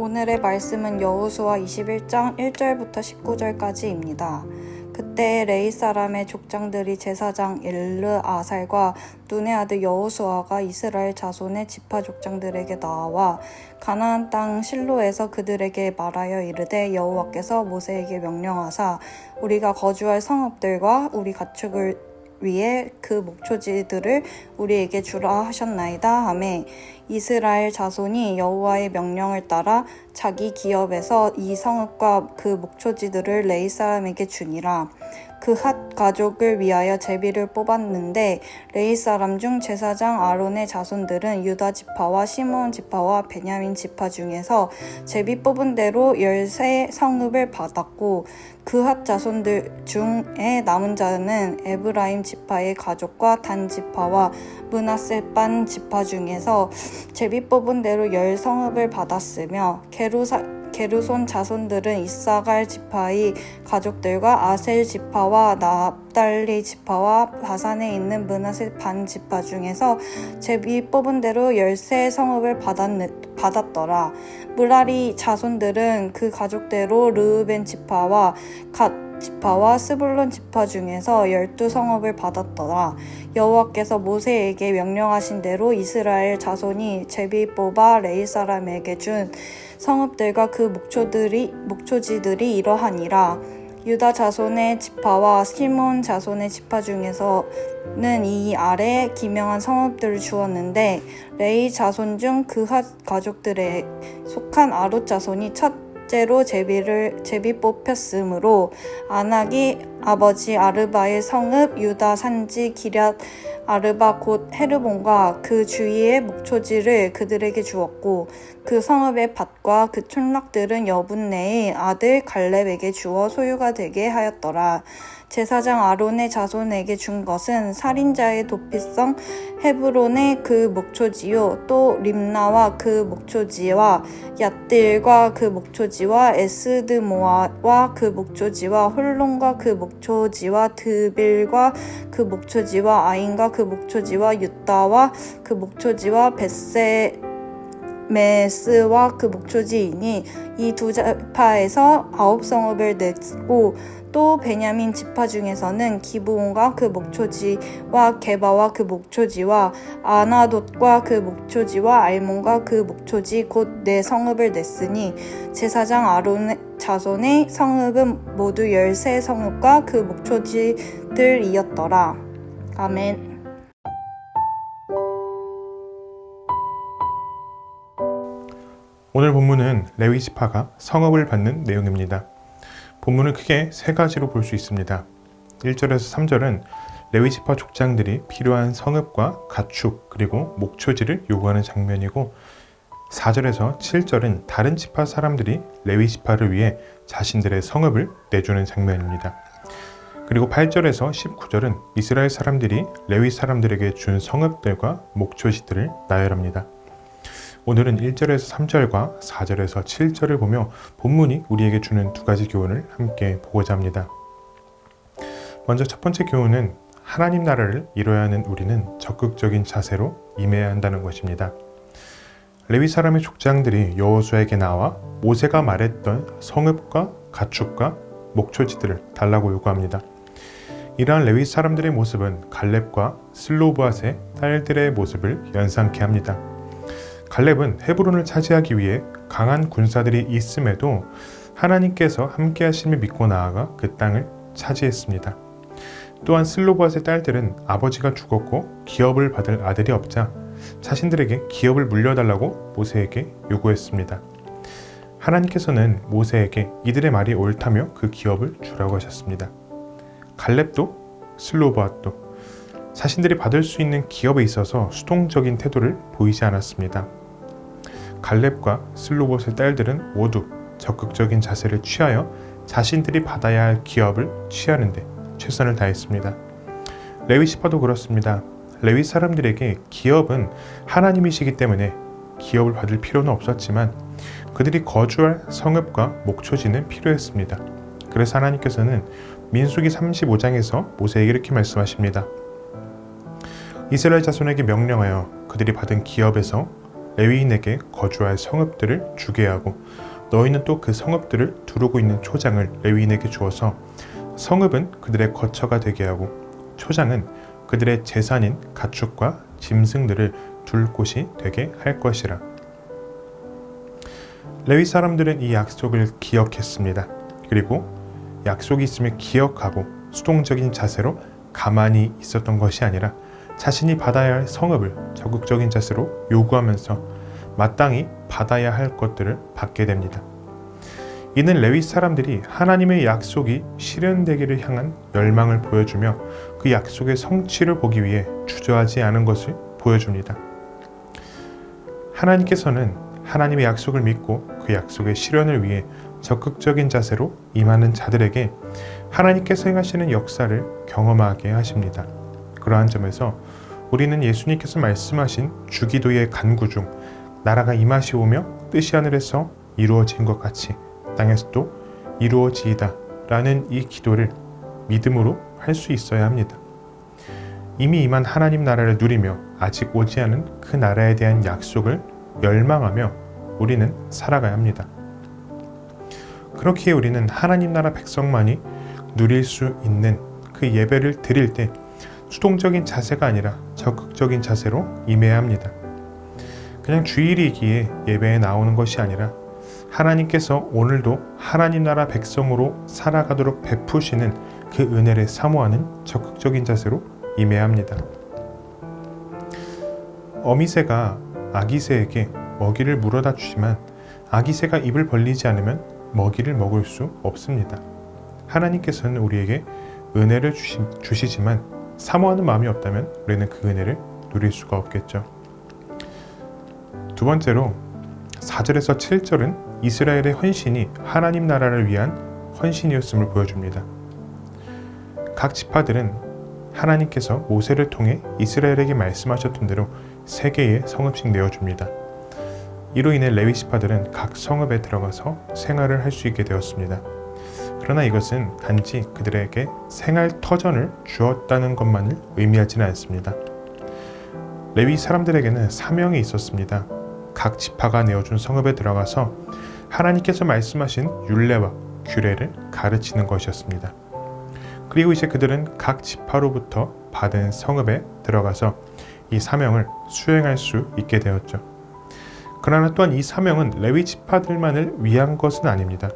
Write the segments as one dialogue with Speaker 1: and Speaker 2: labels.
Speaker 1: 오늘의 말씀은 여호수아 21장 1절부터 19절까지입니다. 그때 레위 사람의 족장들이 제사장 엘르아살과 눈의 아들 여호수아가 이스라엘 자손의 지파 족장들에게 나와 가나안 땅 실로에서 그들에게 말하여 이르되 여호와께서 모세에게 명령하사 우리가 거주할 성읍들과 우리 가축을 위에 그 목초지들을 우리에게 주라 하셨나이다 하매 이스라엘 자손이 여호와의 명령을 따라 자기 기업에서 이 성읍과 그 목초지들을 레위 사람에게 주니라. 그 핫 가족을 위하여 제비를 뽑았는데 레위 사람 중 제사장 아론의 자손들은 유다 지파와 시므온 지파와 베냐민 지파 중에서 제비 뽑은 대로 13 성읍을 받았고 그 핫 자손들 중에 남은 자는 에브라임 지파의 가족과 단 지파와 므낫세 반 지파 중에서 제비 뽑은 대로 10 성읍을 받았으며 게르손 자손들은 이사갈 지파의 가족들과 아셀 지파와 납달리 지파와 바산에 있는 므낫세 반 지파 중에서 제비 뽑은 대로 13 성읍을 받았더라. 므라리 자손들은 그 가족대로 르우벤 지파와 갓 지파와 스불론 지파 중에서 12 성읍을 받았더라. 여호와께서 모세에게 명령하신 대로 이스라엘 자손이 제비 뽑아 레위 사람에게 준 성읍들과 그 목초지들이 이러하니라. 유다 자손의 지파와 시므온 자손의 지파 중에서는 이 아래 기명한 성읍들을 주었는데 레위 자손 중 그 핫 가족들에 속한 아룻 자손이 첫째로 제비 뽑혔으므로 아낙이 아버지 아르바의 성읍 유다 산지 기럇 아르바 곧 헤르본과 그 주위의 목초지를 그들에게 주었고 그 성읍의 밭과 그 촌락들은 여분네의 아들 갈렙에게 주어 소유가 되게 하였더라. 제사장 아론의 자손에게 준 것은 살인자의 도피성 헤브론의 그 목초지요 또 림나와 그 목초지와 얏딜과 그 목초지와 에스드모아와 그 목초지와 홀론과 그 목초지와 드빌과 그 목초지와 아인과 그 목초지와 유다와 그 목초지와 베세메스와 그 목초지이니 이 두 지파에서 9 성읍을 냈고 또 베냐민 지파 중에서는 기브온과 그 목초지와 게바와 그 목초지와 아나돗과 그 목초지와 알몬과 그 목초지 곧 4 성읍을 냈으니 제사장 아론 자손의 성읍은 모두 13 성읍과 그 목초지들이었더라. 아멘.
Speaker 2: 오늘 본문은 레위 지파가 성읍을 받는 내용입니다. 본문을 크게 3가지로 볼 수 있습니다. 1절에서 3절은 레위 지파 족장들이 필요한 성읍과 가축 그리고 목초지를 요구하는 장면이고 4절에서 7절은 다른 지파 사람들이 레위 지파를 위해 자신들의 성읍을 내주는 장면입니다. 그리고 8절에서 19절은 이스라엘 사람들이 레위 사람들에게 준 성읍들과 목초지들을 나열합니다. 오늘은 1절에서 3절과 4절에서 7절을 보며 본문이 우리에게 주는 2가지 교훈을 함께 보고자 합니다. 먼저 첫 번째 교훈은 하나님 나라를 이뤄야 하는 우리는 적극적인 자세로 임해야 한다는 것입니다. 레위 사람의 족장들이 여호수아에게 나와 모세가 말했던 성읍과 가축과 목초지들을 달라고 요구합니다. 이러한 레위 사람들의 모습은 갈렙과 슬로브앗의 딸들의 모습을 연상케 합니다. 갈렙은 헤브론을 차지하기 위해 강한 군사들이 있음에도 하나님께서 함께 하심을 믿고 나아가 그 땅을 차지했습니다. 또한 슬로브앗의 딸들은 아버지가 죽었고 기업을 받을 아들이 없자 자신들에게 기업을 물려달라고 모세에게 요구했습니다. 하나님께서는 모세에게 이들의 말이 옳다며 그 기업을 주라고 하셨습니다. 갈렙도 슬로브앗도 자신들이 받을 수 있는 기업에 있어서 수동적인 태도를 보이지 않았습니다. 갈렙과 슬로봇의 딸들은 모두 적극적인 자세를 취하여 자신들이 받아야 할 기업을 취하는 데 최선을 다했습니다. 레위 지파도 그렇습니다. 레위 사람들에게 기업은 하나님이시기 때문에 기업을 받을 필요는 없었지만 그들이 거주할 성읍과 목초지는 필요했습니다. 그래서 하나님께서는 민수기 35장에서 모세에게 이렇게 말씀하십니다. 이스라엘 자손에게 명령하여 그들이 받은 기업에서 레위인에게 거주할 성읍들을 주게 하고 너희는 또 그 성읍들을 두르고 있는 초장을 레위인에게 주어서 성읍은 그들의 거처가 되게 하고 초장은 그들의 재산인 가축과 짐승들을 둘 곳이 되게 할 것이라. 레위 사람들은 이 약속을 기억했습니다. 그리고 약속이 있음을 기억하고 수동적인 자세로 가만히 있었던 것이 아니라 자신이 받아야 할 성읍을 적극적인 자세로 요구하면서 마땅히 받아야 할 것들을 받게 됩니다. 이는 레위 사람들이 하나님의 약속이 실현되기를 향한 열망을 보여주며 그 약속의 성취를 보기 위해 주저하지 않은 것을 보여줍니다. 하나님께서는 하나님의 약속을 믿고 그 약속의 실현을 위해 적극적인 자세로 임하는 자들에게 하나님께서 행하시는 역사를 경험하게 하십니다. 그러한 점에서 우리는 예수님께서 말씀하신 주기도의 간구 중 나라가 임하시오며 뜻이 하늘에서 이루어진 것 같이 땅에서도 이루어지이다 라는 이 기도를 믿음으로 할 수 있어야 합니다. 이미 임한 하나님 나라를 누리며 아직 오지 않은 그 나라에 대한 약속을 열망하며 우리는 살아가야 합니다. 그렇기에 우리는 하나님 나라 백성만이 누릴 수 있는 그 예배를 드릴 때 수동적인 자세가 아니라 적극적인 자세로 임해야 합니다. 그냥 주일이기에 예배에 나오는 것이 아니라 하나님께서 오늘도 하나님 나라 백성으로 살아가도록 베푸시는 그 은혜를 사모하는 적극적인 자세로 임해야 합니다. 어미새가 아기새에게 먹이를 물어다 주지만 아기새가 입을 벌리지 않으면 먹이를 먹을 수 없습니다. 하나님께서는 우리에게 은혜를 주시지만 사모하는 마음이 없다면 우리는 그 은혜를 누릴 수가 없겠죠. 두 번째로 4절에서 7절은 이스라엘의 헌신이 하나님 나라를 위한 헌신이었음을 보여줍니다. 각 지파들은 하나님께서 모세를 통해 이스라엘에게 말씀하셨던 대로 3개의 성읍씩 내어줍니다. 이로 인해 레위 지파들은 각 성읍에 들어가서 생활을 할 수 있게 되었습니다. 그러나 이것은 단지 그들에게 생활 터전을 주었다는 것만을 의미하지는 않습니다. 레위 사람들에게는 사명이 있었습니다. 각 지파가 내어준 성읍에 들어가서 하나님께서 말씀하신 율례와 규례를 가르치는 것이었습니다. 그리고 이제 그들은 각 지파로부터 받은 성읍에 들어가서 이 사명을 수행할 수 있게 되었죠. 그러나 또한 이 사명은 레위 지파들만을 위한 것은 아닙니다.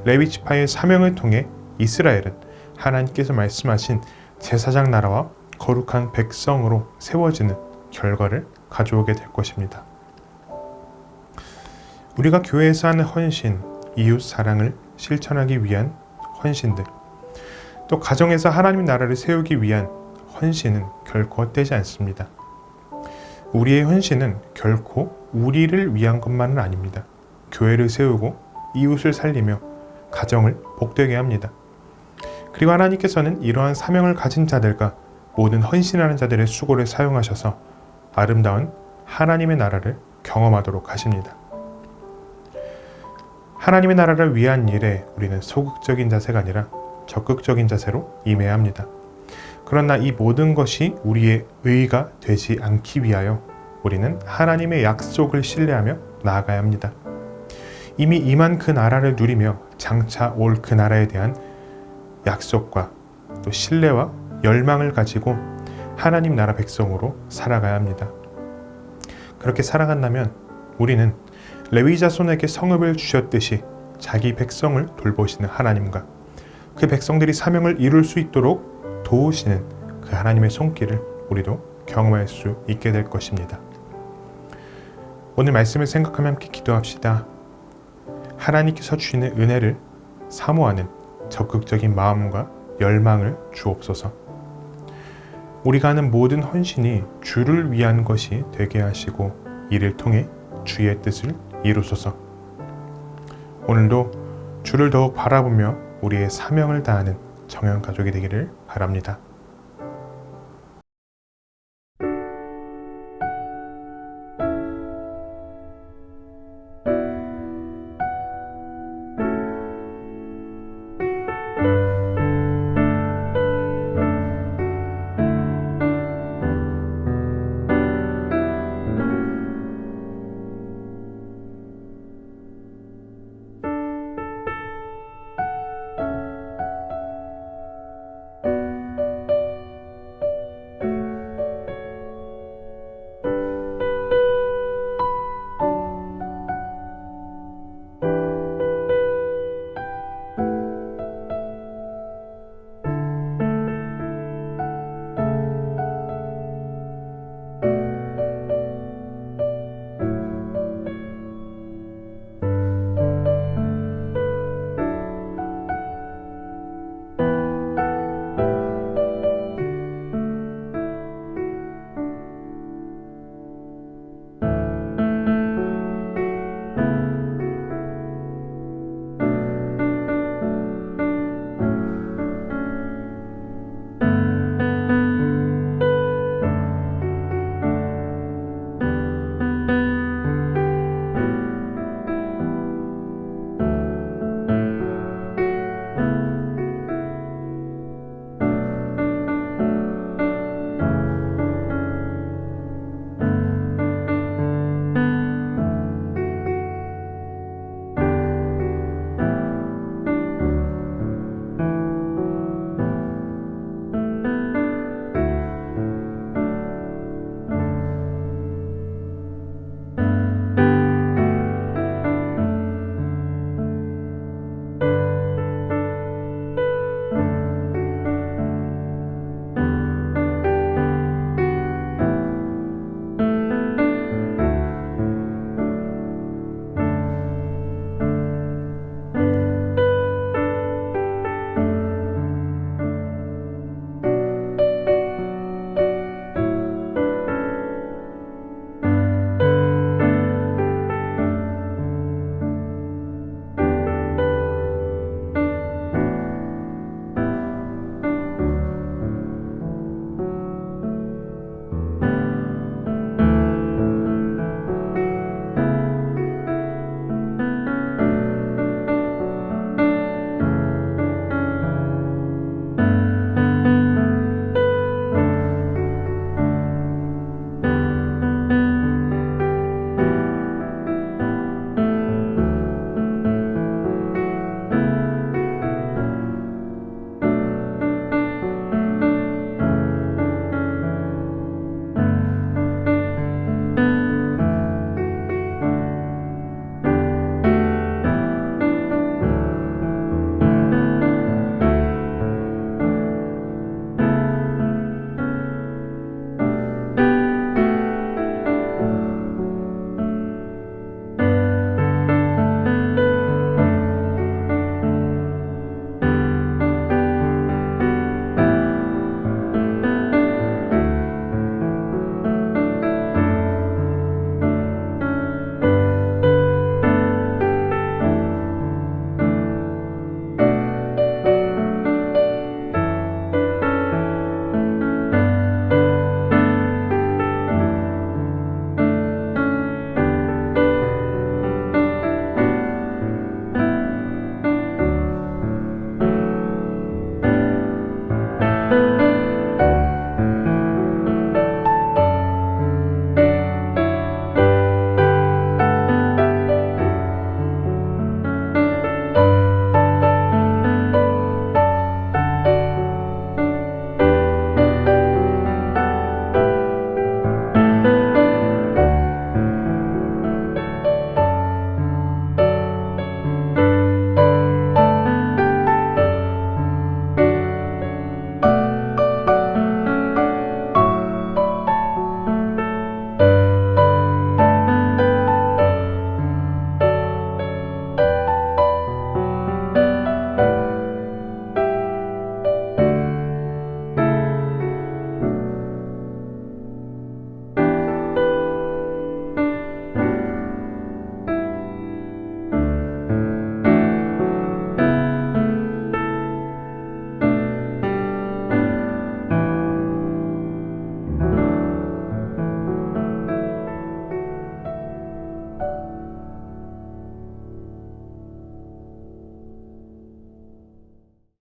Speaker 2: 레위 지파의 사명을 통해 이스라엘은 하나님께서 말씀하신 제사장 나라와 거룩한 백성으로 세워지는 결과를 가져오게 될 것입니다. 우리가 교회에서 하는 헌신, 이웃 사랑을 실천하기 위한 헌신들, 또 가정에서 하나님 나라를 세우기 위한 헌신은 결코 헛되지 않습니다. 우리의 헌신은 결코 우리를 위한 것만은 아닙니다. 교회를 세우고 이웃을 살리며 가정을 복되게 합니다. 그리고 하나님께서는 이러한 사명을 가진 자들과 모든 헌신하는 자들의 수고를 사용하셔서 아름다운 하나님의 나라를 경험하도록 하십니다. 하나님의 나라를 위한 일에 우리는 소극적인 자세가 아니라 적극적인 자세로 임해야 합니다. 그러나 이 모든 것이 우리의 의가 되지 않기 위하여 우리는 하나님의 약속을 신뢰하며 나아가야 합니다. 이미 임한 그 나라를 누리며 장차 올 그 나라에 대한 약속과 또 신뢰와 열망을 가지고 하나님 나라 백성으로 살아가야 합니다. 그렇게 살아간다면 우리는 레위 자손에게 성읍을 주셨듯이 자기 백성을 돌보시는 하나님과 그 백성들이 사명을 이룰 수 있도록 도우시는 그 하나님의 손길을 우리도 경험할 수 있게 될 것입니다. 오늘 말씀을 생각하며 함께 기도합시다. 하나님께서 주시는 은혜를 사모하는 적극적인 마음과 열망을 주옵소서. 우리가 하는 모든 헌신이 주를 위한 것이 되게 하시고 이를 통해 주의 뜻을 이루소서. 오늘도 주를 더욱 바라보며 우리의 사명을 다하는 정연 가족이 되기를 바랍니다.